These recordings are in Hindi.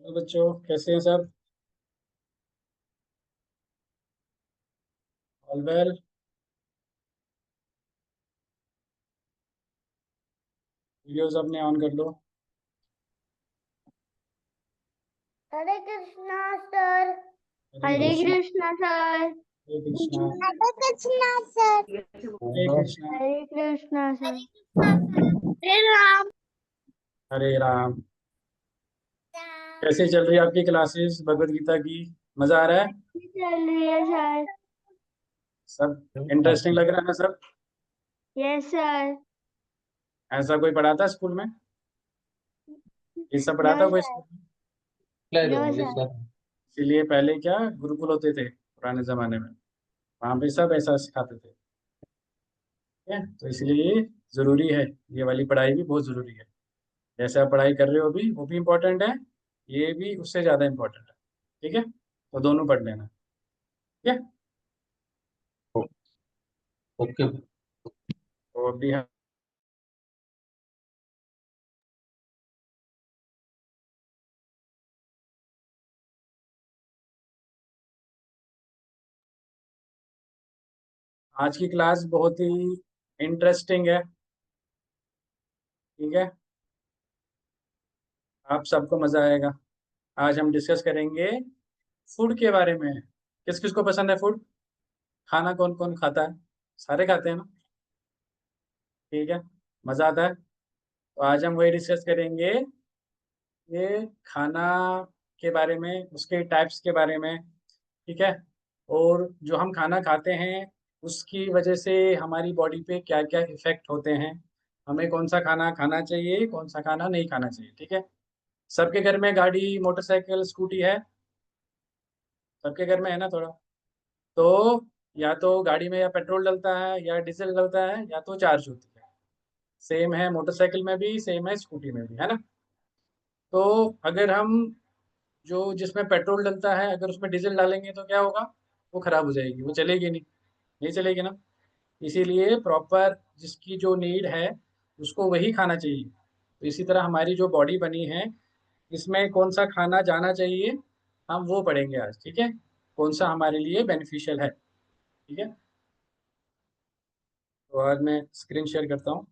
तो बच्चों कैसे हैं सब? All well. वीडियोस अपने ऑन कर लो। हरे कृष्णा सर। हरे हरे कृष्णा। कृष्णा सर। हरे कृष्णा। हरे कृष्णा सर। हरे कृष्णा। हरे कृष्णा सर। हरे राम। हरे राम। कैसे चल रही है आपकी क्लासेस भगवत गीता की? मजा आ रहा है? चल रही है सर। सब इंटरेस्टिंग लग रहा है ना सब? Yes sir. ऐसा कोई पढ़ाता स्कूल में? ये सब नो पढ़ाता कोई सर। स्कूल में? No sir. इसीलिए पहले क्या गुरुकुल होते थे पुराने जमाने में, वहां पे सब ऐसा सिखाते थे। ठीक है, तो इसलिए जरूरी है, ये वाली पढ़ाई भी बहुत जरूरी है। जैसे आप पढ़ाई कर रहे हो अभी वो भी इम्पोर्टेंट है, ये भी उससे ज्यादा इम्पोर्टेंट है। ठीक है, तो दोनों पढ़ लेना। ठीक है। ओके। तो अभी हम आज की क्लास बहुत ही इंटरेस्टिंग है। ठीक है, आप सबको मजा आएगा। आज हम डिस्कस करेंगे फूड के बारे में। किस किस को पसंद है फूड? खाना कौन कौन खाता है? सारे खाते हैं ना? ठीक है, मजा आता है। तो आज हम वही डिस्कस करेंगे, ये खाना के बारे में, उसके टाइप्स के बारे में। ठीक है, और जो हम खाना खाते हैं उसकी वजह से हमारी बॉडी पे क्या क्या इफेक्ट होते हैं, हमें कौन सा खाना खाना चाहिए कौन सा खाना नहीं खाना चाहिए। ठीक है, सबके घर में गाड़ी मोटरसाइकिल स्कूटी है? सबके घर में है ना थोड़ा? तो या तो गाड़ी में या पेट्रोल डलता है या डीजल डलता है या तो चार्ज होती है। सेम है मोटरसाइकिल में भी, सेम है स्कूटी में भी, है ना? तो अगर हम जो जिसमें पेट्रोल डलता है अगर उसमें डीजल डालेंगे तो क्या होगा? वो खराब हो जाएगी, वो चलेगी नहीं। नहीं चलेगी ना? इसीलिए प्रॉपर जिसकी जो नीड है उसको वही खाना चाहिए। तो इसी तरह हमारी जो बॉडी बनी है इसमें कौन सा खाना जाना चाहिए, हम वो पढ़ेंगे आज। ठीक है, कौन सा हमारे लिए बेनिफिशियल है। ठीक है, तो आज मैं स्क्रीन शेयर करता हूँ।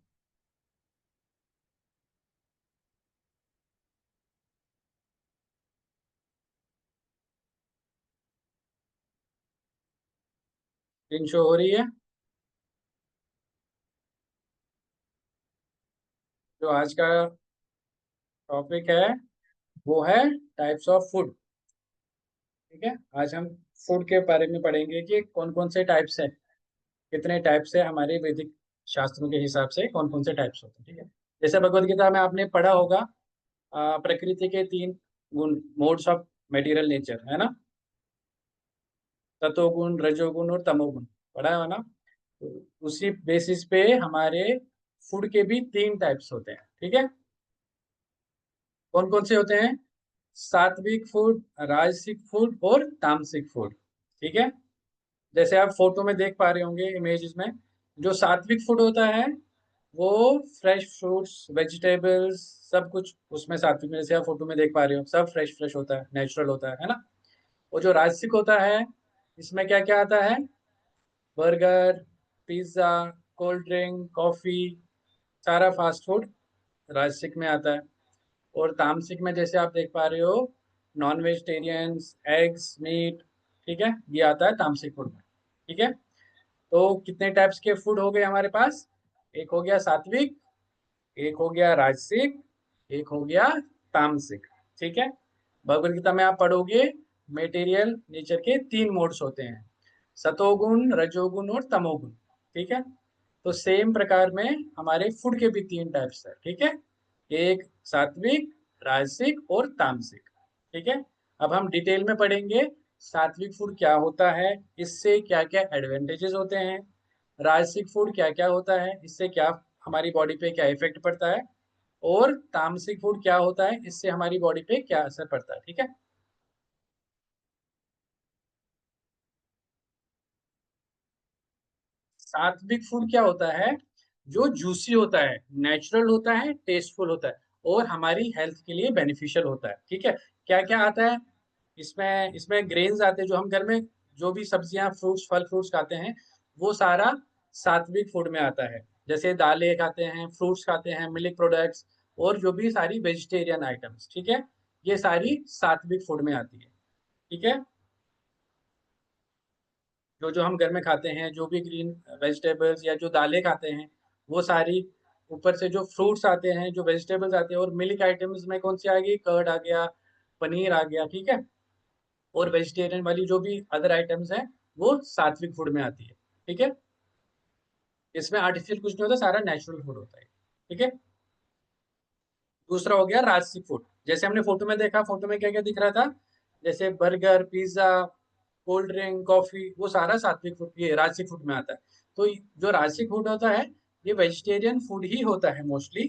स्क्रीन शो हो रही है? जो आज का टॉपिक है वो है टाइप्स ऑफ फूड। ठीक है, आज हम फूड के बारे में पढ़ेंगे कि कौन कौन से टाइप्स हैं, कितने टाइप्स है हमारे वैदिक शास्त्रों के हिसाब से, कौन कौन से टाइप्स होते हैं। ठीक है, जैसे भगवत गीता में आपने पढ़ा होगा, प्रकृति के तीन गुण, मोड्स ऑफ मेटीरियल नेचर, है ना? सतोगुण रजोगुण और तमोगुण, पढ़ा है ना? तो उसी बेसिस पे हमारे फूड के भी तीन टाइप्स होते हैं। ठीक है, कौन कौन से होते हैं? सात्विक फूड, राजसिक फूड और तामसिक फूड। ठीक है, जैसे आप फोटो में देख पा रहे होंगे इमेजेस में, जो सात्विक फूड होता है वो फ्रेश फ्रूट्स वेजिटेबल्स सब कुछ उसमें सात्विक में, जैसे आप फोटो में देख पा रहे हो सब फ्रेश फ्रेश होता है, नेचुरल होता है ना? और जो राजसिक होता है इसमें क्या क्या आता है? Burger, pizza, cold drink, coffee, सारा फास्ट फूड राजसिक में आता है। और तामसिक में जैसे आप देख पा रहे हो, नॉन वेजिटेरियंस, एग्स, मीट, ठीक है, ये आता है तामसिक फूड में। ठीक है, तो कितने टाइप्स के फूड हो गए हमारे पास? एक हो गया सात्विक, एक हो गया राजसिक, एक हो गया तामसिक। ठीक है, भगवत गीता में आप पढ़ोगे मेटेरियल नेचर के तीन मोड्स होते हैं, सतोगुण रजोगुण और तमोगुण। ठीक है, तो सेम प्रकार में हमारे फूड के भी तीन टाइप्स है। ठीक है, एक सात्विक, राजसिक और तामसिक। ठीक है, अब हम डिटेल में पढ़ेंगे सात्विक फूड क्या होता है, इससे क्या क्या एडवांटेजेस होते हैं, राजसिक फूड क्या क्या होता है, इससे क्या हमारी बॉडी पे क्या इफेक्ट पड़ता है, और तामसिक फूड क्या होता है, इससे हमारी बॉडी पे क्या असर पड़ता है। ठीक है, सात्विक फूड क्या होता है? जो जूसी होता है, नेचुरल होता है, टेस्टफुल होता है, और हमारी हेल्थ के लिए बेनिफिशियल होता है। ठीक है, क्या क्या आता है इसमें? इसमें ग्रेन्स आते हैं, जो हम घर में जो भी सब्जियां फ्रूट्स फल फ्रूट्स खाते हैं वो सारा सात्विक फूड में आता है। जैसे दालें खाते हैं, फ्रूट्स खाते हैं, मिल्क प्रोडक्ट्स, और जो भी सारी वेजिटेरियन आइटम्स, ठीक है, ये सारी सात्विक फूड में आती है। ठीक है, जो जो हम घर में खाते हैं, जो भी ग्रीन वेजिटेबल्स या जो दालें खाते हैं वो सारी, ऊपर से जो फ्रूट्स आते हैं, जो वेजिटेबल्स आते हैं, और मिल्क आइटम्स में कौन सी आ गई? कर्ड आ गया, पनीर आ गया, ठीक है, और वेजिटेरियन वाली जो भी अदर आइटम्स हैं वो सात्विक फूड में आती है। ठीक है, इसमें आर्टिफिशियल कुछ नहीं होता, सारा नेचुरल फूड होता है। ठीक है, दूसरा हो गया राजसिक फूड। जैसे हमने फोटो में देखा, फोटो में क्या क्या दिख रहा था, जैसे burger, pizza, cold drink, coffee, वो सारा सात्विक फूड, ये राजसिक फूड में आता है। तो जो राजसिक फूड होता है ये वेजिटेरियन फूड ही होता है मोस्टली,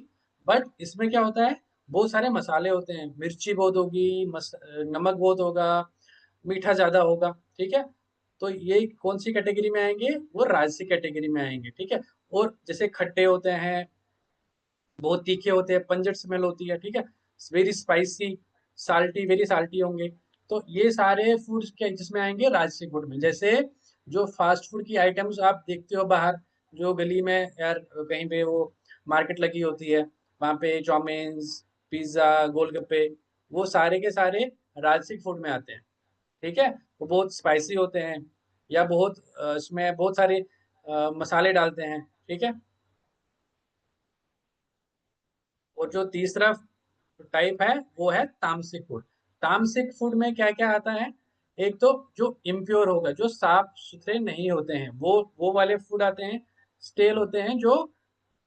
बट इसमें क्या होता है, बहुत सारे मसाले होते हैं, मिर्ची बहुत होगी, नमक बहुत होगा, मीठा ज्यादा होगा। ठीक है, तो ये कौन सी कैटेगरी में आएंगे? वो राजसिक कैटेगरी में आएंगे। ठीक है, और जैसे खट्टे होते हैं, बहुत तीखे होते हैं, पंजेंट स्मेल होती है, ठीक है, very spicy, salty, very salty होंगे। तो ये सारे फूड्स क्या जिसमें आएंगे? राजसिक फूड में। जैसे जो फास्ट फूड की आइटम्स आप देखते हो बाहर, जो गली में यार कहीं पे वो मार्केट लगी होती है, वहां पे चाउमीन्स, पिज्जा, गोलगप्पे, वो सारे के सारे राजसिक फूड में आते हैं। ठीक है, वो बहुत स्पाइसी होते हैं, या बहुत इसमें बहुत सारे मसाले डालते हैं। ठीक है, और जो तीसरा टाइप है वो है तामसिक फूड। तामसिक फूड में क्या क्या आता है? एक तो जो इम्प्योर होगा, जो साफ सुथरे नहीं होते हैं, वो वाले फूड आते हैं। स्टेल होते हैं, जो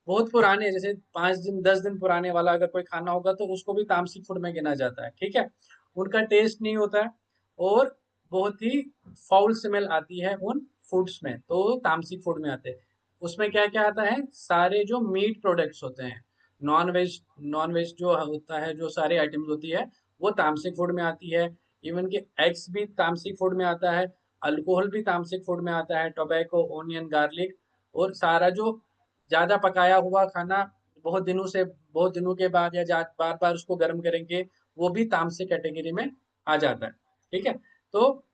बहुत पुराने, जैसे 5 दिन 10 दिन पुराने वाला अगर कोई खाना होगा तो उसको भी तामसिक फूड में गिना जाता है। ठीक है, उनका टेस्ट नहीं होता है, और बहुत ही फाउल स्मेल आती है उन फूड्स में, तो तामसिक फूड में आते हैं। उसमें क्या क्या आता है? सारे जो मीट प्रोडक्ट्स होते हैं, नॉन वेज जो होता है, जो सारे आइटम्स होती है, वो तामसिक फूड में आती है। इवन कि एग्स भी तामसिक फूड में आता है, अल्कोहल भी तामसिक फूड में आता है, टोबैको, ओनियन, गार्लिक, और सारा जो ज्यादा पकाया हुआ खाना, बहुत दिनों के बाद या बार बार उसको गर्म करेंगे, वो भी तामसिक कैटेगरी में आ जाता है। ठीक है, तो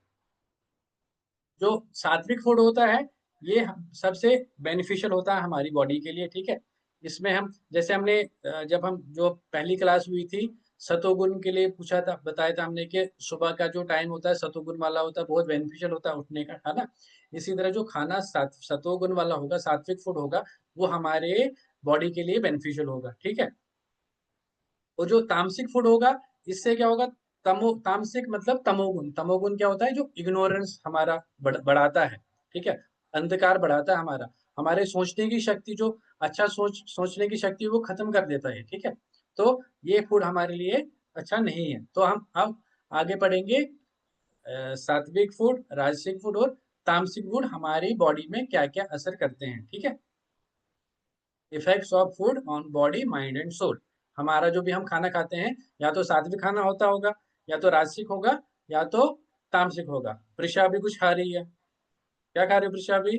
जो सात्विक फूड होता है ये सबसे बेनिफिशियल होता है हमारी बॉडी के लिए। ठीक है, इसमें हम, जैसे हमने जब हम जो पहली क्लास हुई थी, सतोगुण के लिए पूछा था, बताया था हमने कि सुबह का जो टाइम होता है सतोगुण वाला होता है, बहुत बेनिफिशियल होता है उठने का, है ना। इसी तरह जो खाना सतोगुण वाला होगा, सात्विक फूड होगा, वो हमारे बॉडी के लिए बेनिफिशियल होगा। ठीक है, और जो तामसिक फूड होगा, इससे क्या होगा? तामसिक मतलब तमोगुण। तमोगुण क्या होता है? जो इग्नोरेंस हमारा बढ़ाता है। ठीक है, अंधकार बढ़ाता है हमारा, हमारे सोचने की शक्ति, जो अच्छा सोचने की शक्ति वो खत्म कर देता है। ठीक है, तो ये फूड हमारे लिए अच्छा नहीं है। तो हम अब आगे पढ़ेंगे सात्विक फूड, राजसिक फूड और तामसिक फूड हमारी बॉडी में क्या क्या असर करते हैं। ठीक है, effects of food on body, mind and soul. हमारा जो भी हम खाना खाते हैं, या तो सात्विक खाना होता होगा, या तो राजसिक होगा, या तो तामसिक होगा। प्रिशा भी कुछ खा रही है, क्या खा रही हो प्रिशा भी?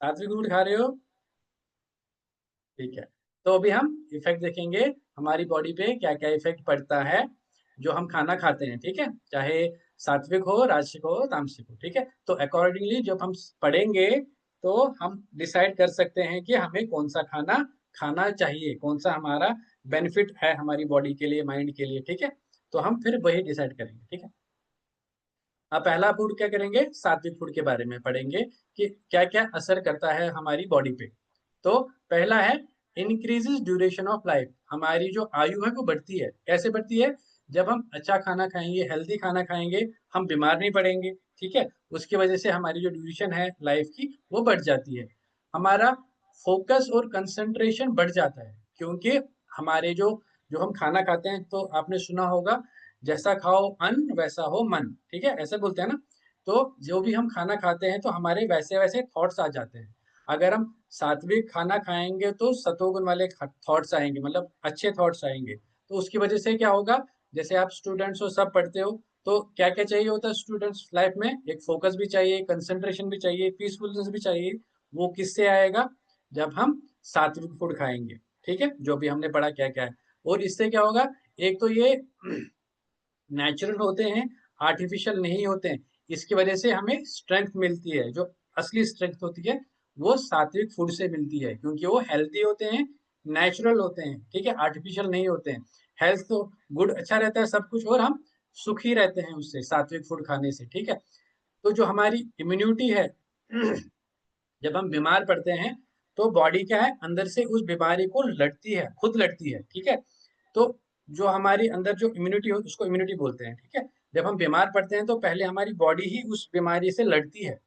सात्विक फूड खा रहे हो? ठीक है, तो अभी हम इफेक्ट देखेंगे, हमारी बॉडी पे क्या क्या इफेक्ट पड़ता है जो हम खाना खाते हैं। ठीक है, चाहे सात्विक हो, राजसिक हो, तामसिक हो। ठीक है, तो अकॉर्डिंगली जब हम पढ़ेंगे तो हम डिसाइड कर सकते हैं कि हमें कौन सा खाना खाना चाहिए, कौन सा हमारा बेनिफिट है हमारी बॉडी के लिए, माइंड के लिए। ठीक है, तो हम फिर वही डिसाइड करेंगे। ठीक है, अब पहला फूड क्या करेंगे? सात्विक फूड के बारे में पढ़ेंगे कि क्या क्या असर करता है हमारी बॉडी पे। तो पहला है इंक्रीजेस ड्यूरेशन ऑफ लाइफ। हमारी जो आयु है वो बढ़ती है। कैसे बढ़ती है? जब हम अच्छा खाना खाएंगे, हेल्दी खाना खाएंगे, हम बीमार नहीं पड़ेंगे। ठीक है, उसकी वजह से हमारी जो ड्यूरेशन है लाइफ की वो बढ़ जाती है। हमारा फोकस और कंसंट्रेशन बढ़ जाता है, क्योंकि हमारे जो जो हम खाना खाते हैं, तो आपने सुना होगा, जैसा खाओ अन्न वैसा हो मन। ठीक है, ऐसे बोलते हैं ना। तो जो भी हम खाना खाते हैं तो हमारे वैसे वैसे थॉट्स आ जाते हैं। अगर हम सात्विक खाना खाएंगे तो सतोगुण वाले थॉट्स आएंगे, मतलब अच्छे थॉट्स आएंगे। तो उसकी वजह से क्या होगा? जैसे आप स्टूडेंट्स हो, सब पढ़ते हो, तो क्या क्या चाहिए होता है स्टूडेंट्स लाइफ में? एक फोकस भी चाहिए, कंसंट्रेशन भी चाहिए, पीसफुलनेस भी चाहिए। वो किससे आएगा? जब हम सात्विक फूड खाएंगे, ठीक है, जो भी हमने पढ़ा क्या क्या है। और इससे क्या होगा, एक तो ये नेचुरल होते हैं, आर्टिफिशियल नहीं होते हैं, इसकी वजह से हमें स्ट्रेंथ मिलती है। जो असली स्ट्रेंथ होती है वो सात्विक फूड से मिलती है, क्योंकि वो हेल्दी होते हैं, नेचुरल होते हैं, ठीक है, आर्टिफिशियल नहीं होते हैं। हेल्थ तो गुड अच्छा रहता है सब कुछ, और हम सुखी रहते हैं उससे, सात्विक फूड खाने से, ठीक है। तो जो हमारी इम्यूनिटी है जब हम बीमार पड़ते हैं तो बॉडी क्या है, अंदर से उस बीमारी को लड़ती है, खुद लड़ती है, ठीक है। तो जो हमारी अंदर जो इम्यूनिटी हो उसको इम्यूनिटी बोलते हैं, ठीक है। जब हम बीमार पड़ते हैं तो पहले हमारी बॉडी ही उस बीमारी से लड़ती है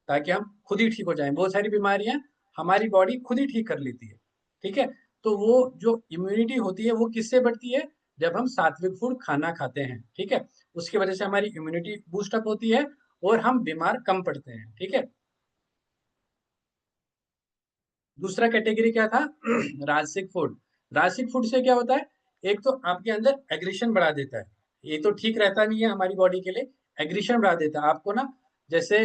ताकि हम खुद ही ठीक हो जाएं। बहुत सारी बीमारियां हमारी बॉडी खुद ही ठीक कर लेती है, ठीक है। तो वो जो इम्यूनिटी होती है वो किससे बढ़ती है, जब हम सात्विक फूड खाना खाते हैं, ठीक है। उसकी वजह से हमारी इम्यूनिटी बूस्टअप होती है और हम बीमार कम पड़ते हैं, ठीक है। दूसरा कैटेगरी क्या था राजसिक फूड। राजसिक फूड से क्या होता है, एक तो आपके अंदर एग्रेशन बढ़ा देता है, ये तो ठीक रहता नहीं है हमारी बॉडी के लिए। एग्रेशन बढ़ा देता है आपको ना, जैसे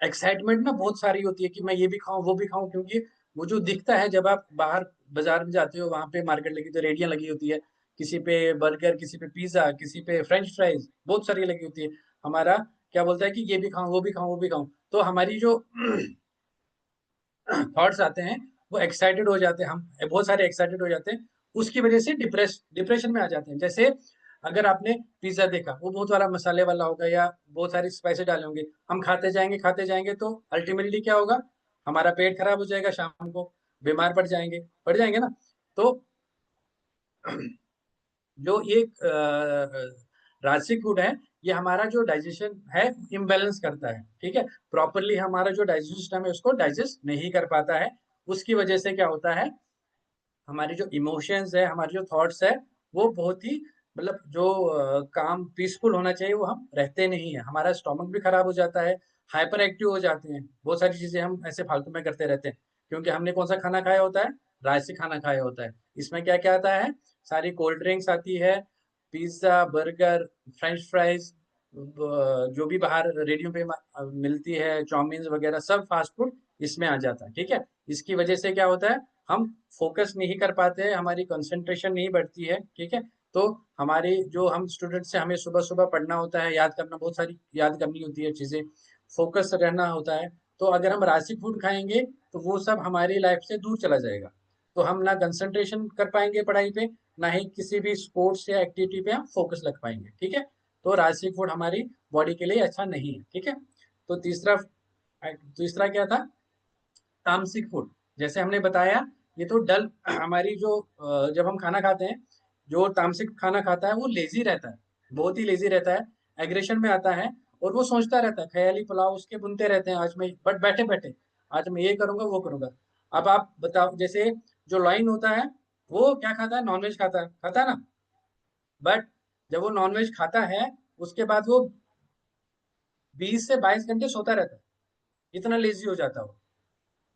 एक्साइटमेंट ना बहुत सारी होती है कि मैं ये भी खाऊं वो भी खाऊं, क्योंकि वो जो दिखता है जब आप बाहर बाजार में जाते हो, वहां पे मार्केट लगी तो रेडियां लगी होती है, किसी पे बर्गर, किसी पे पिज्जा, किसी पे फ्रेंच फ्राइज, बहुत सारी लगी होती है। हमारा क्या बोलता है कि ये भी खाऊं वो भी खाऊं वो भी खाऊं, तो हमारी जो थॉट्स आते हैं वो एक्साइटेड हो जाते हैं, हम बहुत सारे एक्साइटेड हो जाते हैं, उसकी वजह से डिप्रेशन में आ जाते हैं। जैसे अगर आपने पिज्जा देखा, वो बहुत सारा मसाले वाला होगा या बहुत सारी स्पाइसेस डाले होंगे, हम खाते जाएंगे तो अल्टीमेटली क्या होगा, हमारा पेट खराब हो जाएगा, शाम को बीमार पड़ जाएंगे ना। तो जो ये राजसिक फूड है, ये हमारा जो डाइजेशन है इम्बेलेंस करता है, ठीक है। प्रॉपरली हमारा जो डाइजेशन सिस्टम है उसको डाइजेस्ट नहीं कर पाता है। उसकी वजह से क्या होता है, हमारी जो इमोशंस है, हमारी जो थॉट्स है, वो बहुत ही मतलब जो काम पीसफुल होना चाहिए वो हम रहते नहीं है। हमारा स्टोमक भी खराब हो जाता है, हाइपर एक्टिव हो जाते हैं, बहुत सारी चीजें हम ऐसे फालतू में करते रहते हैं, क्योंकि हमने कौन सा खाना खाया होता है, राजसी खाना खाया होता है। इसमें क्या क्या आता है, सारी कोल्ड ड्रिंक्स आती है, पिज्जा, बर्गर, फ्रेंच फ्राइज, जो भी बाहर रेडियो पे मिलती है, चाउमीन वगैरह, सब फास्ट फूड इसमें आ जाता है, ठीक है। इसकी वजह से क्या होता है, हम फोकस नहीं कर पाते हैं, हमारी कंसंट्रेशन नहीं बढ़ती है, ठीक है। तो हमारी जो हम स्टूडेंट्स हैं, हमें सुबह सुबह पढ़ना होता है, याद करना, बहुत सारी याद करनी होती है चीजें, फोकस रहना होता है। तो अगर हम राशि फूड खाएंगे तो वो सब हमारी लाइफ से दूर चला जाएगा, तो हम ना कंसंट्रेशन कर पाएंगे पढ़ाई पे, ना ही किसी भी स्पोर्ट्स या एक्टिविटी पे हम फोकस लग पाएंगे, ठीक है। तो राशि फूड हमारी बॉडी के लिए अच्छा नहीं है, ठीक है। तो तीसरा तीसरा क्या था, तामसिक फूड। जैसे हमने बताया, ये तो डल हमारी जो जब हम खाना खाते हैं, जो तामसिक खाना खाता है वो लेजी रहता है, बहुत ही लेजी रहता है, एग्रेशन में आता है, और वो सोचता रहता है, ख्याली पुलाव उसके बुनते रहते हैं, आज मैं बट बैठे बैठे आज मैं ये करूंगा वो करूंगा। अब आप बताओ, जैसे जो लाइन होता है वो क्या खाता है, नॉनवेज खाता है ना, बट जब वो नॉनवेज खाता है उसके बाद वो 20 से 22 घंटे सोता रहता है, इतना लेजी हो जाता है वो,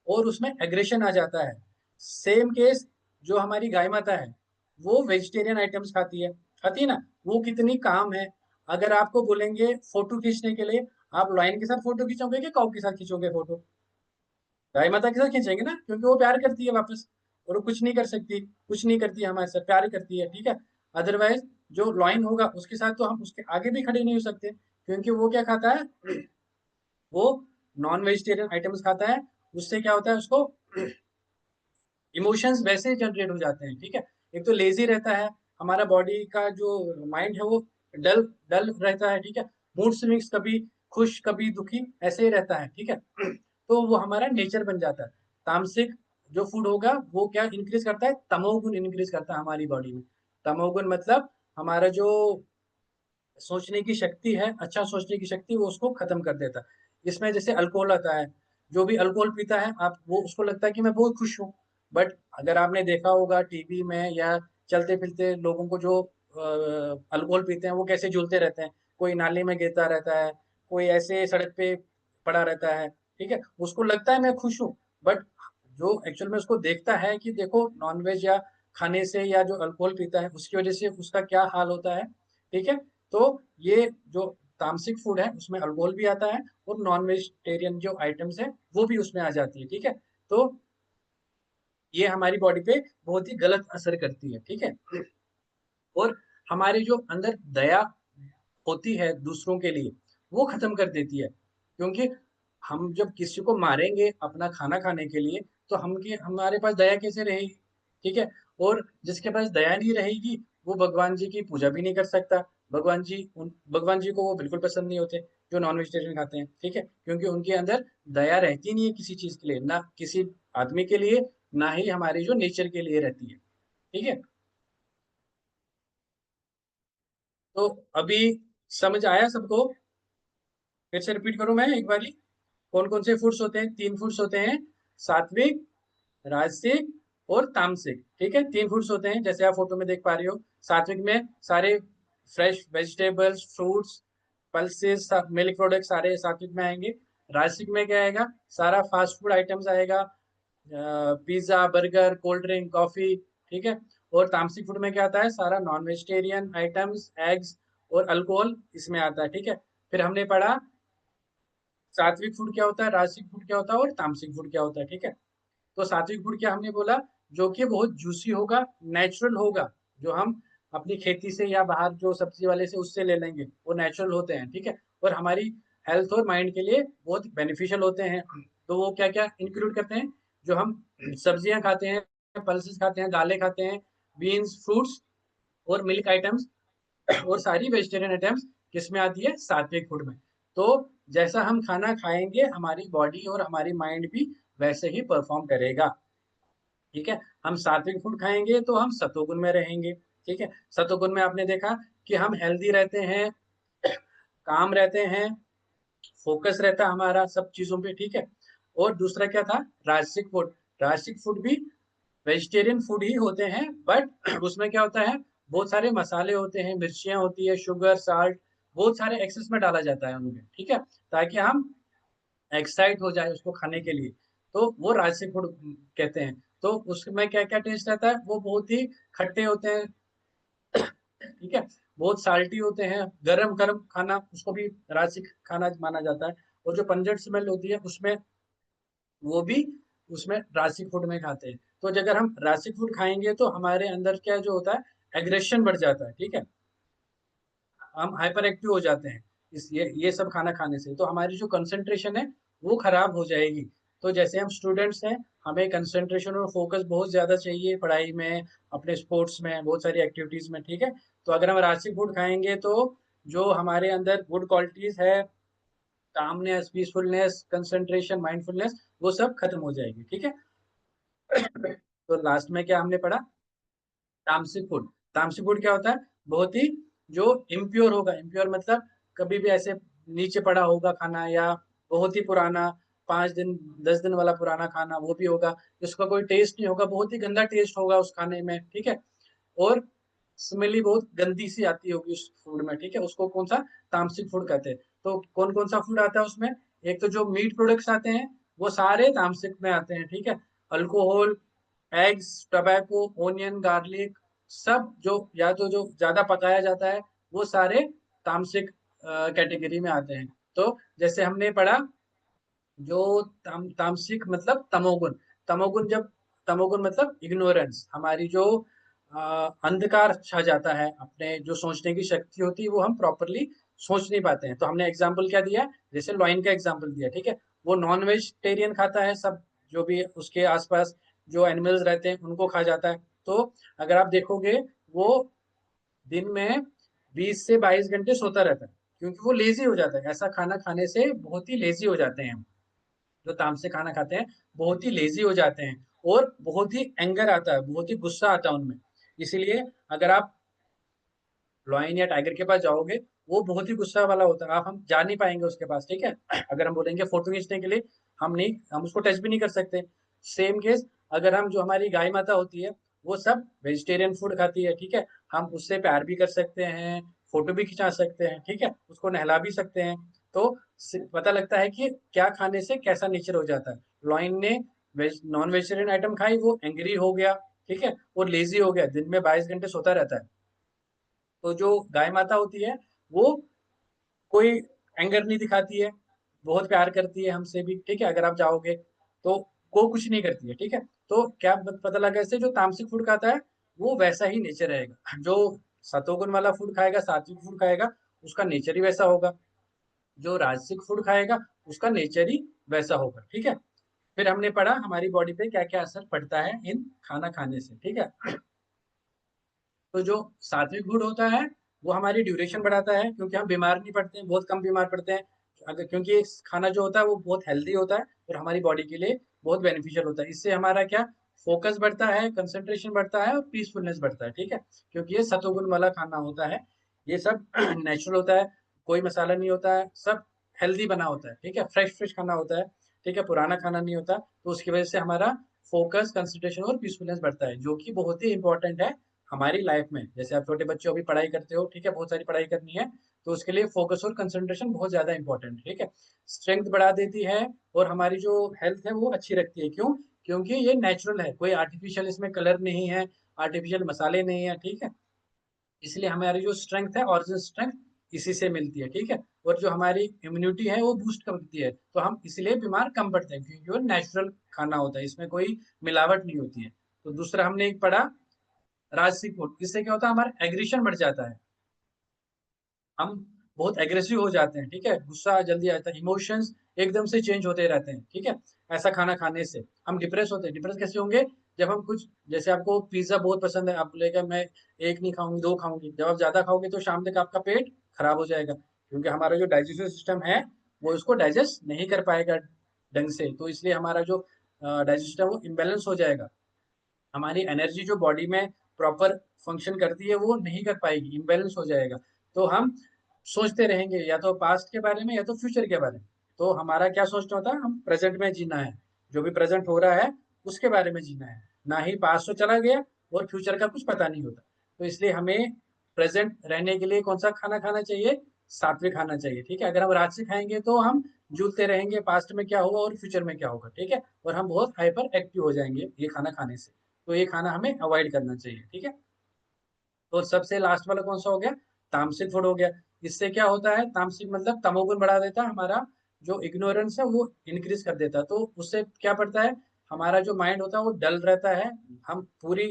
और उसमें एग्रेशन आ जाता है। सेम केस जो हमारी गाय माता है, वो वेजिटेरियन आइटम्स खाती है ना, वो कितनी काम है। अगर आपको बोलेंगे फोटो खींचने के लिए, आप लाइन के साथ फोटो खींचोगे कि काऊ के साथ खींचोगे फोटो, गाय माता के साथ खींचेंगे ना, क्योंकि वो प्यार करती है वापस, और वो कुछ नहीं कर सकती, कुछ नहीं करती है, हमारे साथ प्यार ही करती है, ठीक है। अदरवाइज जो लाइन होगा उसके साथ तो हम उसके आगे भी खड़े नहीं हो सकते, क्योंकि वो क्या खाता है वो नॉन वेजिटेरियन आइटम्स खाता है। उससे क्या होता है, उसको इमोशंस वैसे जनरेट हो जाते हैं, ठीक है। एक तो लेजी रहता है, हमारा बॉडी का जो माइंड है वो डल डल रहता है, ठीक है। मूड स्विंग्स, कभी खुश कभी दुखी, ऐसे ही रहता है, ठीक है। तो वो हमारा नेचर बन जाता है। तामसिक जो फूड होगा वो क्या इंक्रीज करता है, तमोगुण इंक्रीज करता है हमारी बॉडी में। तमोगुण मतलब हमारा जो सोचने की शक्ति है, अच्छा सोचने की शक्ति, वो उसको खत्म कर देता है। इसमें जैसे अल्कोहल आता है, जो भी अल्कोहल पीता है आप, वो उसको लगता है कि मैं बहुत खुश हूँ, बट अगर आपने देखा होगा टीवी में या चलते फिरते लोगों को जो अल्कोहल पीते हैं वो कैसे झूलते रहते हैं, कोई नाली में गिरता रहता है, कोई ऐसे सड़क पे पड़ा रहता है, ठीक है। उसको लगता है मैं खुश हूँ, बट जो एक्चुअल में उसको देखता है कि देखो नॉनवेज या खाने से या जो अल्कोहल पीता है उसकी वजह से उसका क्या हाल होता है, ठीक है। तो ये जो तामसिक फूड है उसमें अल्कोहल भी आता है, और नॉन वेजिटेरियन जो आइटम्स है वो भी उसमें आ जाती है, ठीक है। तो ये हमारी बॉडी पे बहुत ही गलत असर करती है, ठीक है। और हमारी जो अंदर दया होती है दूसरों के लिए, वो खत्म कर देती है, क्योंकि हम जब किसी को मारेंगे अपना खाना खाने के लिए, तो हमारे पास दया कैसे रहेगी, ठीक है। और जिसके पास दया नहीं रहेगी, वो भगवान जी की पूजा भी नहीं कर सकता। भगवान जी को वो बिल्कुल पसंद नहीं होते जो नॉन वेजिटेरियन खाते हैं, ठीक है, क्योंकि उनके अंदर दया रहती नहीं है किसी चीज के लिए, ना किसी आदमी के लिए, ना ही हमारी जो नेचर के लिए रहती है, ठीक है। तो अभी समझ आया सबको? फिर से रिपीट करूं मैं एक बारी। कौन कौन से फूड्स होते हैं? 3 फूड्स होते हैं, सात्विक, राजसिक और तामसिक, ठीक है। 3 फूड्स होते हैं, जैसे आप फोटो में देख पा रहे हो। सात्विक में सारे fresh vegetables, fruits, pulses, milk product सारे सात्विक में आएंगे। राजसिक में क्या आएगा? सारा फास्ट फूड आइटम्स आएगा, pizza, burger, cold drink, coffee, ठीक है। और तामसिक फूड में क्या आता है? सारा नॉन वेजिटेरियन आइटम्स, एग्स और अल्कोहल इसमें आता है, ठीक है। फिर हमने पढ़ा सात्विक फूड क्या होता है, राजसिक फूड क्या होता है और तामसिक फूड क्या होता है, ठीक है। तो सात्विक फूड क्या हमने बोला? जो कि बहुत जूसी होगा, नेचुरल होगा, जो हम अपनी खेती से या बाहर जो सब्जी वाले से उससे ले लेंगे, वो नेचुरल होते हैं, ठीक है। और हमारी हेल्थ और माइंड के लिए बहुत बेनिफिशियल होते हैं। तो वो क्या क्या इंक्लूड करते हैं? जो हम सब्जियां खाते हैं, पल्सेस खाते हैं, दालें खाते हैं, बीन्स, फ्रूट्स और मिल्क आइटम्स और सारी वेजिटेरियन आइटम्स किसमें आती है? सात्विक फूड में। तो जैसा हम खाना खाएंगे, हमारी बॉडी और हमारी माइंड भी वैसे ही परफॉर्म करेगा, ठीक है। हम सात्विक फूड खाएंगे तो हम सतोगुण में रहेंगे, ठीक है। सतोगुण में आपने देखा कि हम हेल्दी रहते हैं, काम रहते हैं, फोकस रहता है हमारा सब चीजों पे, ठीक है। और दूसरा क्या था? राजसिक फूड। राजसिक फूड भी वेजिटेरियन फूड ही होते हैं, बट उसमें क्या होता है? बहुत सारे मसाले होते हैं, मिर्चियां होती है, शुगर, साल्ट, बहुत सारे एक्सेस में डाला जाता है उनमें, ठीक है, ताकि हम एक्साइट हो जाए उसको खाने के लिए। तो वो राजसिक फूड कहते हैं। तो उसमें क्या क्या टेस्ट रहता है? वो बहुत ही खट्टे होते हैं, ठीक है, बहुत साल्टी होते हैं। गरम गरम खाना उसको भी राजसिक खाना माना जाता है। और जो पंजट स्मेल होती है उसमें, वो भी उसमें राजसिक फूड में खाते हैं। तो अगर हम राजसिक फूड खाएंगे तो हमारे अंदर क्या जो होता है, एग्रेशन बढ़ जाता है, ठीक है। हम हाइपर एक्टिव हो जाते हैं ये सब खाना खाने से। तो हमारी जो कंसंट्रेशन है वो खराब हो जाएगी। तो जैसे हम स्टूडेंट्स हैं, हमें कंसंट्रेशन और फोकस बहुत ज्यादा चाहिए पढ़ाई में, अपने स्पोर्ट्स में, बहुत सारी एक्टिविटीज में, ठीक है। तो अगर हम राजसिक फूड खाएंगे तो जो हमारे अंदर गुड क्वालिटीज है, कामनेस, पीसफुलनेस, कंसंट्रेशन, माइंडफुलनेस, वो सब खत्म हो जाएगी, ठीक है। तो लास्ट में क्या हमने पढ़ा? तामसिक फूड। तामसिक फूड क्या होता है? बहुत ही जो इम्प्योर होगा, इम्प्योर मतलब कभी भी ऐसे नीचे पड़ा होगा खाना, या बहुत ही पुराना, 5 दिन 10 दिन वाला पुराना खाना, वो भी होगा। जिसका कोई टेस्ट नहीं होगा, बहुत ही गंदा टेस्ट होगा उस खाने में, ठीक है। और स्मेली बहुत गंदी सी आती होगी उस फूड में, ठीक है। उसको कौन सा? तामसिक फूड कहते हैं। तो कौन कौन सा फूड आता है उसमें? एक तो जो मीट प्रोडक्ट्स आते हैं, वो सारे तामसिक में आते हैं, ठीक है। Alcohol, eggs, tobacco, onion, garlic, सब जो या तो जो ज्यादा पकाया जाता है, वो सारे तामसिक कैटेगरी में आते हैं। तो जैसे हमने पढ़ा, जो तामसिक मतलब तमोगुण। तमोगुण जब तमोगुण मतलब इग्नोरेंस, हमारी जो अंधकार छा जाता है, अपने जो सोचने की शक्ति होती है वो हम प्रॉपरली सोच नहीं पाते हैं। तो हमने एग्जाम्पल क्या दिया? जैसे लॉइन का एग्जाम्पल दिया, ठीक है। वो नॉन वेजिटेरियन खाता है, सब जो भी उसके आसपास जो एनिमल्स रहते हैं उनको खा जाता है। तो अगर आप देखोगे, वो दिन में 20 से 22 घंटे सोता रहता है, क्योंकि वो लेजी हो जाता है। ऐसा खाना खाने से बहुत ही लेजी हो जाते हैं हम, जो तामसिक खाना खाते हैं, बहुत ही लेजी हो जाते हैं। और बहुत ही एंगर आता है, बहुत ही गुस्सा आता है उनमें। इसीलिए अगर आप लॉयन या टाइगर के पास जाओगे, वो बहुत ही गुस्सा वाला होता है, आप हम जा नहीं पाएंगे उसके पास, ठीक है। अगर हम बोलेंगे फोटो खींचने के लिए, हम उसको टच भी नहीं कर सकते। सेम केस, अगर हम जो हमारी गाय माता होती है, वो सब वेजिटेरियन फूड खाती है, ठीक है। हम उससे प्यार भी कर सकते हैं, फोटो भी खिंचा सकते हैं, ठीक है, उसको नहला भी सकते हैं। तो पता लगता है कि क्या खाने से कैसा नेचर हो जाता है। लॉयन ने नॉन वेजिटेरियन आइटम खाई, वो एंग्री हो गया, ठीक है, और लेजी हो गया, दिन में 22 घंटे सोता रहता है। तो जो गाय माता होती है, वो कोई एंगर नहीं दिखाती है, बहुत प्यार करती है हमसे भी, ठीक है। अगर आप जाओगे तो को कुछ नहीं करती है, ठीक है। तो क्या पता लगा इससे, जो तामसिक फूड खाता है वो वैसा ही नेचर रहेगा, जो सतोगुण वाला फूड खाएगा, सात्विक फूड खाएगा, उसका नेचर ही वैसा होगा। जो राजसिक फूड खाएगा उसका नेचर ही वैसा होगा, ठीक है। फिर हमने पढ़ा हमारी बॉडी पे क्या क्या असर पड़ता है इन खाना खाने से, ठीक है। तो जो सात्विक फूड होता है वो हमारी ड्यूरेशन बढ़ाता है, क्योंकि हम बीमार नहीं पड़ते हैं, बहुत कम बीमार पड़ते हैं, अगर क्योंकि ये खाना जो होता है वो बहुत हेल्दी होता है और हमारी बॉडी के लिए बहुत बेनिफिशियल होता है। इससे हमारा क्या फोकस बढ़ता है, कंसंट्रेशन बढ़ता है और पीसफुलनेस बढ़ता है, ठीक है। क्योंकि ये सतोगुण वाला खाना होता है, ये सब नेचुरल होता है, कोई मसाला नहीं होता है, सब हेल्दी बना होता है, ठीक है, फ्रेश फ्रेश खाना होता है, ठीक है, पुराना खाना नहीं होता। तो उसकी वजह से हमारा फोकस, कंसंट्रेशन और पीसफुलनेस बढ़ता है, जो कि बहुत ही इंपॉर्टेंट है हमारी लाइफ में। जैसे आप छोटे बच्चे अभी पढ़ाई करते हो, ठीक है, बहुत सारी पढ़ाई करनी है, तो उसके लिए फोकस और कंसंट्रेशन बहुत ज्यादा इंपॉर्टेंट है, ठीक है। स्ट्रेंथ बढ़ा देती है और हमारी जो हेल्थ है वो अच्छी रखती है। क्यों? क्योंकि ये नेचुरल है, कोई आर्टिफिशियल इसमें कलर नहीं है, आर्टिफिशियल मसाले नहीं है, ठीक है। इसलिए हमारी जो स्ट्रेंथ है, ओरिजिनल स्ट्रेंथ इसी से मिलती है, ठीक है। और जो हमारी इम्यूनिटी है वो बूस्ट करती है, तो हम इसलिए बीमार कम पड़ते हैं, क्योंकि वो नेचुरल खाना होता है, इसमें कोई मिलावट नहीं होती है। तो दूसरा हमने एक पढ़ा राजसिक फूड, इससे क्या होता है, हमारा एग्रेशन बढ़ जाता है, हम बहुत एग्रेसिव हो जाते हैं, ठीक है, गुस्सा जल्दी आता है, इमोशंस एकदम से चेंज होते रहते हैं, ठीक है। ऐसा खाना खाने से हम डिप्रेस होते हैं। डिप्रेस कैसे होंगे? जब हम कुछ, जैसे आपको पिज्जा बहुत पसंद है, आप बोलेगा मैं एक नहीं खाऊंगी, दो खाऊंगी, जब आप ज्यादा खाओगे तो शाम तक आपका पेट खराब हो जाएगा, क्योंकि हमारा जो डाइजेस्टिव सिस्टम है वो इसको डाइजेस्ट नहीं कर पाएगा ढंग से, तो इसलिए हमारा जो डाइजेस्टिव सिस्टम वो इम्बेलेंस हो जाएगा, हमारी एनर्जी जो बॉडी में प्रॉपर फंक्शन करती है वो नहीं कर पाएगी, इम्बेलेंस हो जाएगा। तो हम सोचते रहेंगे या तो पास्ट के बारे में या तो फ्यूचर के बारे में। तो हमारा क्या सोचना होता है, हम प्रेजेंट में जीना है, जो भी प्रेजेंट हो रहा है उसके बारे में जीना है, ना ही पास्ट तो चला गया और फ्यूचर का कुछ पता नहीं होता। तो इसलिए हमें प्रेजेंट रहने के लिए कौन सा खाना खाना चाहिए? सात्विक खाना चाहिए, ठीक है। अगर हम राजसिक खाएंगे तो हम जूझते रहेंगे, पास्ट में क्या होगा और फ्यूचर में क्या होगा, ठीक है, और हम बहुत हाइपर एक्टिव हो जाएंगे ये खाना खाने से। तो ये खाना हमें अवॉइड करना चाहिए, ठीक है। तो सबसे लास्ट वाला कौन सा हो गया? तामसिक फूड हो गया। इससे क्या होता है, तामसिक मतलब तमोगुण बढ़ा देता है, हमारा जो इग्नोरेंस है वो इंक्रीज कर देता है। तो उससे क्या पड़ता है, हमारा जो माइंड होता है वो डल रहता है, हम पूरी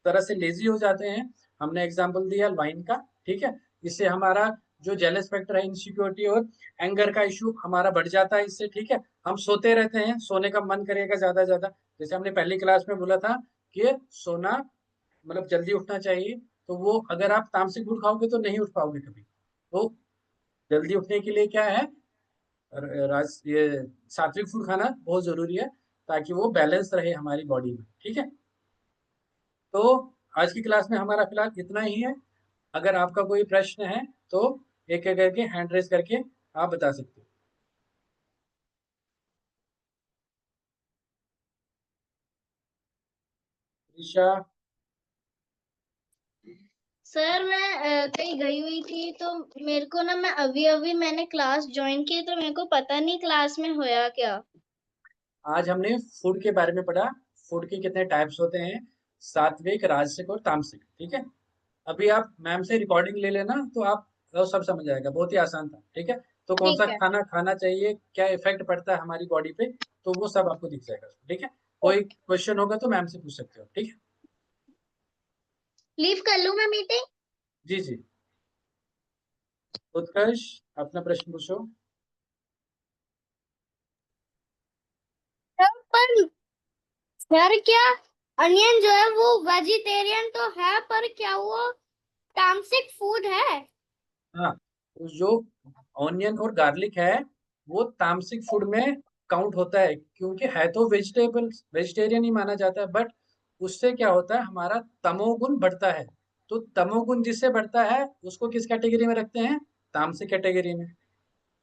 तरह से लेजी हो जाते हैं। हमने एग्जाम्पल दिया वाइन का, ठीक है। इससे हमारा जो जेलस फैक्टर है, इनसिक्योरिटी और एंगर का इशू हमारा बढ़ जाता है इससे, ठीक है। हम सोते रहते हैं, सोने का मन करेगा ज्यादा ज्यादा, जैसे हमने पहली क्लास में बोला था कि सोना मतलब जल्दी उठना चाहिए। तो वो अगर आप तामसिक फूड खाओगे तो नहीं उठ पाओगे कभी। तो जल्दी उठने के लिए क्या है, ये सात्विक फूड खाना बहुत जरूरी है, ताकि वो बैलेंस रहे हमारी बॉडी में, ठीक है। तो आज की क्लास में हमारा फिलहाल इतना ही है। अगर आपका कोई प्रश्न है तो एक एक करके हैंड रेज करके आप बता सकते हो। ईशा। सर मैं कहीं गई हुई थी तो मेरे को ना, मैं अभी अभी मैंने क्लास ज्वाइन की तो मेरे को पता नहीं क्लास में होया क्या। आज हमने फूड के बारे में पढ़ा, फूड के कितने टाइप्स होते हैं, सात्विक, राजसिक और तामसिक, ठीक है। अभी आप मैम से रिकॉर्डिंग ले लेना तो आप वो सब समझ आएगा, बहुत ही आसान था, ठीक है। तो कौन सा ठीक है। खाना खाना चाहिए, क्या इफेक्ट पड़ता है हमारी बॉडी पे, तो वो सब आपको दिख जाएगा, ठीक है। कोई ओके। क्वेश्चन होगा तो मैम से पूछ सकते हो, ठीक है। लीव कर लूँ मैं मीटिंग? जी जी। उत्कर्ष, अपना प्रश्न पूछो। सर पर सर क्या अनियन जो है वो वेजिटेरियन तो है, पर क्या वो तामसिक फूड है? हाँ, तो जो ऑनियन और गार्लिक है वो तामसिक फूड में काउंट होता है, क्योंकि है तो वेजिटेबल, वेजिटेरियन ही माना जाता है, बट उससे क्या होता है, हमारा तमोगुण बढ़ता है। तो तमोगुण जिससे बढ़ता है उसको किस कैटेगरी में रखते हैं? तामसिक कैटेगरी में,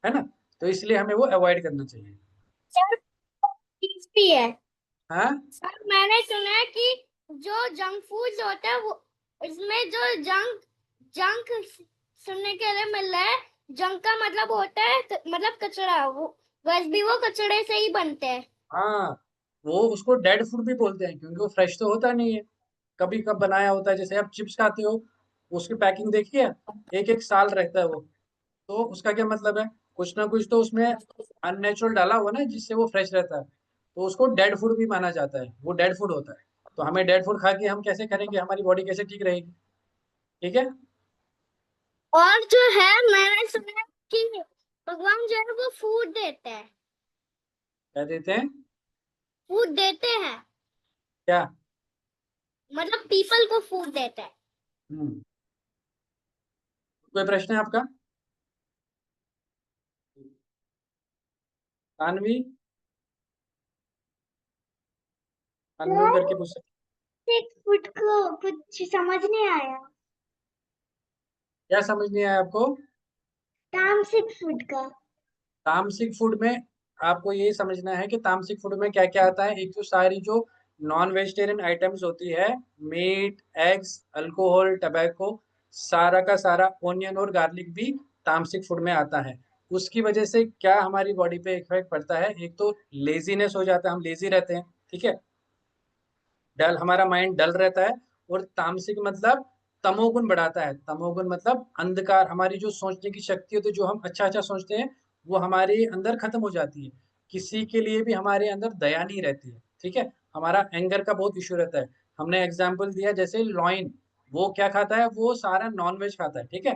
है ना। तो इसलिए हमें वो अवॉइड करना चाहिए। सर चीज भी है। हाँ। सर मैंने सुना है कि जो जंक फूड होता है वो, इसमें जो जंक जंक सुनने के लिए मिल रहा है, जंक का मतलब होता है मतलब कचरा, वो वैसे भी वो कचड़े से ही बनते हैं। हाँ, वो उसको डेड फूड भी बोलते हैं, क्योंकि वो फ्रेश तो होता नहीं है, कभी कब बनाया होता है। जैसे आप चिप्स खाते हो, उसकी पैकिंग देखिए, एक एक साल रहता है वो। तो उसका क्या मतलब है, कुछ ना कुछ तो उसमें अननेचुरल डाला हुआ ना जिससे वो फ्रेश रहता है। तो उसको डेड फूड भी माना जाता है, वो डेड फूड होता है। तो हमें डेड फूड खा के हम कैसे करेंगे, हमारी बॉडी कैसे ठीक रहेगी? ठीक है। और जो है मैंने सुना है कि भगवान जो है वो फूड देते हैं। क्या देते हैं? फूड देते हैं, क्या? मतलब पीपल को फूड देते हैं। हम्म। कोई प्रश्न है आपका? तानवी, अनम्यूट करके पूछ सकते। सिक्स फुट को कुछ समझ नहीं आया। क्या समझ नहीं आया आपको? तामसिक फूड का। तामसिक फूड में आपको ये समझना है कि तामसिक फूड में क्या क्या आता है। एक तो सारी जो नॉन वेजिटेरियन आइटम्स होती है, मीट, एग्स, अल्कोहल, टबैको, सारा का सारा, ओनियन और गार्लिक भी तामसिक फूड में आता है। उसकी वजह से क्या हमारी बॉडी पे इफेक्ट पड़ता है, एक तो लेजीनेस हो जाता है, हम लेजी रहते हैं। ठीक है, डल, हमारा माइंड डल रहता है। और तामसिक मतलब तमोगुण बढ़ाता है। तमोगुण मतलब अंधकार, हमारी जो सोचने की शक्ति होती है, जो हम अच्छा अच्छा सोचते हैं वो हमारे अंदर खत्म हो जाती है। किसी के लिए भी हमारे अंदर दया नहीं रहती है। ठीक है, हमारा एंगर का बहुत इशू रहता है। हमने एग्जाम्पल दिया जैसे लॉइन, वो क्या खाता है, वो सारा नॉन वेज खाता है। ठीक है,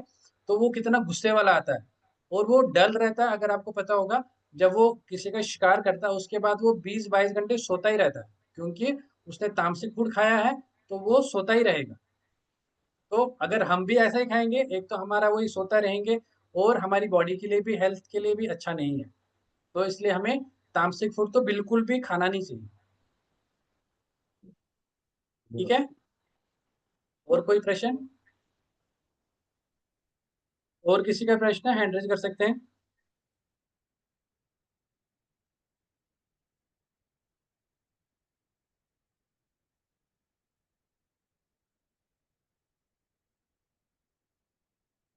तो वो कितना गुस्से वाला आता है और वो डल रहता है। अगर आपको पता होगा, जब वो किसी का शिकार करता है उसके बाद वो 20-22 घंटे सोता ही रहता है, क्योंकि उसने तामसिक फूड खाया है, तो वो सोता ही रहेगा। तो अगर हम भी ऐसा ही खाएंगे, एक तो हमारा वही सोता रहेंगे, और हमारी बॉडी के लिए भी, हेल्थ के लिए भी अच्छा नहीं है। तो इसलिए हमें तामसिक फूड तो बिल्कुल भी खाना नहीं चाहिए। ठीक है, और कोई प्रश्न? और किसी का प्रश्न हैंड रेज कर सकते हैं।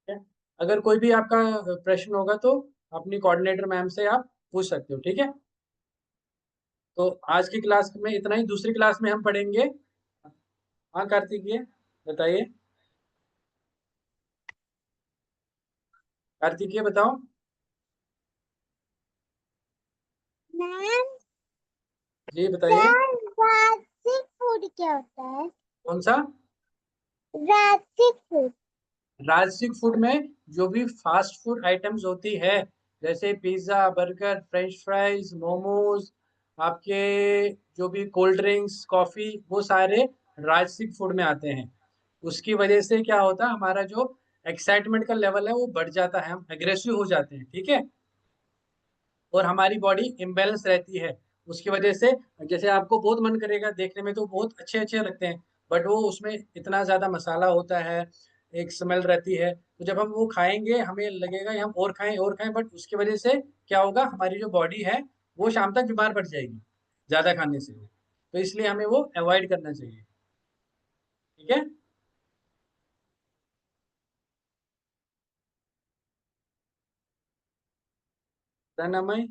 ठीक है? अगर कोई भी आपका प्रश्न होगा तो अपनी कोऑर्डिनेटर मैम से आप पूछ सकते हो। ठीक है, तो आज की क्लास में इतना ही। दूसरी क्लास में हम पढ़ेंगे। हाँ कार्तिकीय, बताइए। कार्तिकीय बताओ। मैम, जी बताइए। सर राजसिक फूड क्या होता है? कौन सा? राजसिक फूड। राजसिक फूड में जो भी फास्ट फूड आइटम्स होती है, जैसे pizza, burger, French fries, momos, आपके जो भी कोल्ड ड्रिंक्स, कॉफी, वो सारे राजसिक फूड में आते हैं। उसकी वजह से क्या होता है, हमारा जो एक्साइटमेंट का लेवल है वो बढ़ जाता है, हम एग्रेसिव हो जाते हैं। ठीक है, और हमारी बॉडी इम्बेलेंस रहती है। उसकी वजह से जैसे आपको बहुत मन करेगा, देखने में तो बहुत अच्छे अच्छे लगते हैं, बट वो उसमें इतना ज्यादा मसाला होता है, एक स्मेल रहती है। तो जब हम वो खाएंगे हमें लगेगा कि हम और खाएं, बट उसकी वजह से क्या होगा, हमारी जो बॉडी है वो शाम तक बीमार पड़ जाएगी ज्यादा खाने से। तो इसलिए हमें वो अवॉइड करना चाहिए। ठीक है, Tanmay.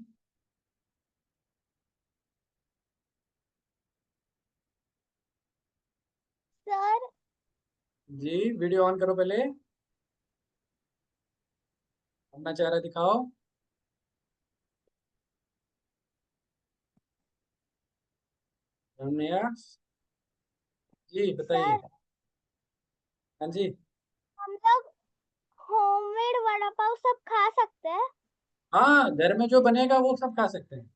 Sir ji, video on करो पहले, अपना चेहरा दिखाओ। रमनिया जी बताइए। सर हाँ जी। हम लोग होममेड वड़ा पाव सब खा सकते हैं? हाँ, घर में जो बनेगा वो सब खा सकते हैं।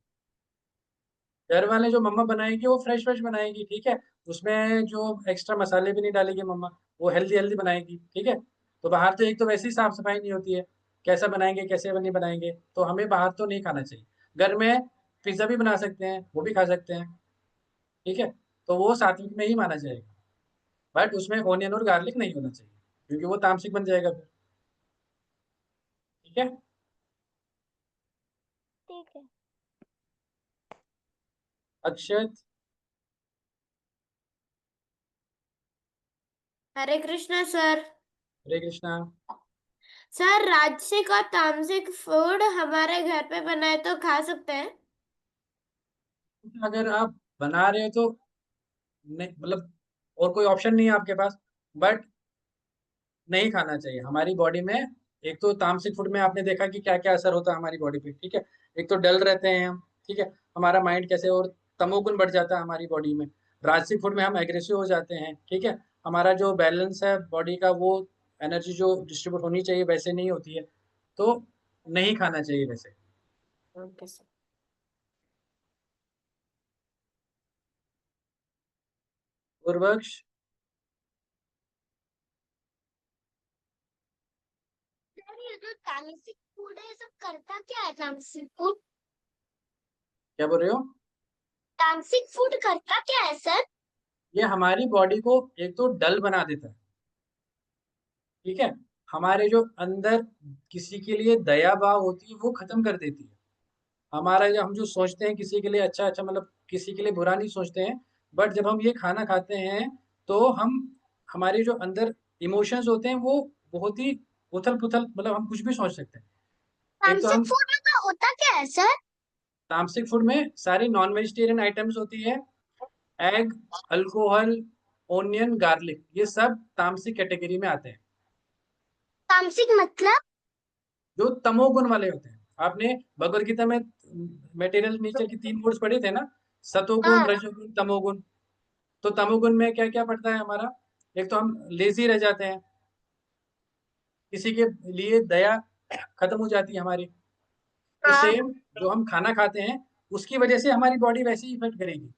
घर वाले जो मम्मा बनाएगी वो फ्रेश फ्रेश बनाएगी। ठीक है, उसमें जो एक्स्ट्रा मसाले भी नहीं डालेगी मम्मा, वो हेल्दी हेल्दी बनाएगी। ठीक है, तो बाहर तो एक तो वैसे ही साफ सफाई नहीं होती है, कैसा बनाएंगे कैसे नहीं बनाएंगे, तो हमें बाहर तो नहीं खाना चाहिए। घर में पिज्ज़ा भी बना सकते हैं, वो भी खा सकते हैं। ठीक है, तो वो सात्विक में ही माना जाएगा, बट उसमें ओनियन और गार्लिक नहीं होना चाहिए, क्योंकि वो तामसिक बन जाएगा फिर। ठीक है, ठीक है। अक्षत। हरे कृष्णा सर। हरे कृष्णा। सर राजसिक और तामसिक फूड हमारे घर पे बनाए तो खा सकते हैं? अगर आप बना रहे हो तो नहीं, मतलब और कोई ऑप्शन नहीं है आपके पास, बट नहीं खाना चाहिए हमारी बॉडी में। एक तो तामसिक फूड में आपने देखा कि क्या क्या असर होता है हमारी बॉडी पे। ठीक है, एक तो डल रहते हैं हम। ठीक है, हमारा माइंड कैसे और तमोगुण बढ़ जाता है हमारी बॉडी में। राजसिक फूड में हम एग्रेसिव हो जाते हैं, ठीक है। हमारा जो बैलेंस है बॉडी का, वो एनर्जी जो डिस्ट्रीब्यूट होनी चाहिए वैसे नहीं होती है, तो नहीं खाना चाहिए वैसे। Okay sir. पूर्वक्ष, ये जो तामसिक फूड है, सब करता क्या है तामसिक फूड? क्या बोल रहे हो? तामसिक फूड करता क्या है सर? ये हमारी बॉडी को एक तो डल बना देता है, ठीक है। हमारे जो अंदर किसी के लिए दया भाव होती है वो खत्म कर देती है। हमारा जो हम जो सोचते हैं किसी के लिए अच्छा अच्छा, मतलब किसी के लिए बुरा नहीं सोचते हैं, बट जब हम ये खाना खाते हैं तो हम, हमारे जो अंदर इमोशंस होते हैं वो बहुत ही उथल पुथल, मतलब हम कुछ भी सोच सकते हैं। एक तो तामसिक हम, फूड में तो होता क्या है सर? तामसिक फूड में सारी नॉन वेजिटेरियन आइटम्स होती है। एग, अल्कोहल, ओनियन, गार्लिक, ये सब तामसिक कैटेगरी में आते हैं। तामसिक मतलब? जो तमोगुण वाले होते हैं। आपने भगवत गीता में मटेरियल नेचर की 3 मोड्स पढ़े थे ना, सतोगुण, हाँ। रजोगुण, तमोगुण। तो तमोगुण में क्या क्या पड़ता है हमारा? एक तो हम लेजी रह जाते हैं, किसी के लिए दया खत्म हो जाती है हमारी। तो हाँ। सेम जो हम खाना खाते हैं उसकी वजह से हमारी बॉडी वैसे ही इफेक्ट करेगी।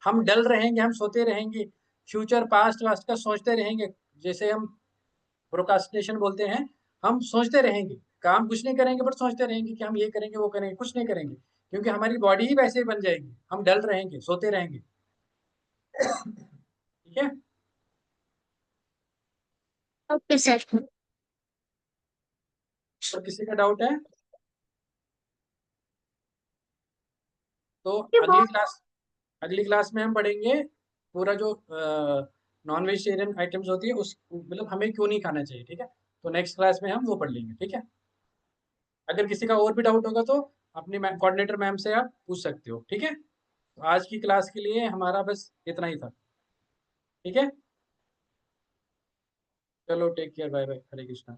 हम डल रहेंगे, हम सोते रहेंगे, फ्यूचर पास्ट वास्ट का सोचते रहेंगे, जैसे हम प्रोकास्टिनेशन बोलते हैं। हम सोचते रहेंगे, काम कुछ नहीं करेंगे बट सोचते रहेंगे कि हम ये करेंगे वो करेंगे, कुछ नहीं करेंगे, क्योंकि हमारी बॉडी ही वैसे बन जाएगी। हम डल रहेंगे, सोते रहेंगे, ठीक है। Okay sir. और किसी का डाउट है तो ये अगली बहुत। क्लास, अगली क्लास में हम पढ़ेंगे पूरा जो नॉन वेजिटेरियन आइटम्स होती है उस, मतलब हमें क्यों नहीं खाना चाहिए, ठीक है। तो नेक्स्ट क्लास में हम वो पढ़ लेंगे, ठीक है। अगर किसी का और भी डाउट होगा तो अपनी कोऑर्डिनेटर मैम से आप पूछ सकते हो, ठीक है। तो आज की क्लास के लिए हमारा बस इतना ही था, ठीक है। चलो टेक केयर, बाय बाय, हरे कृष्णा।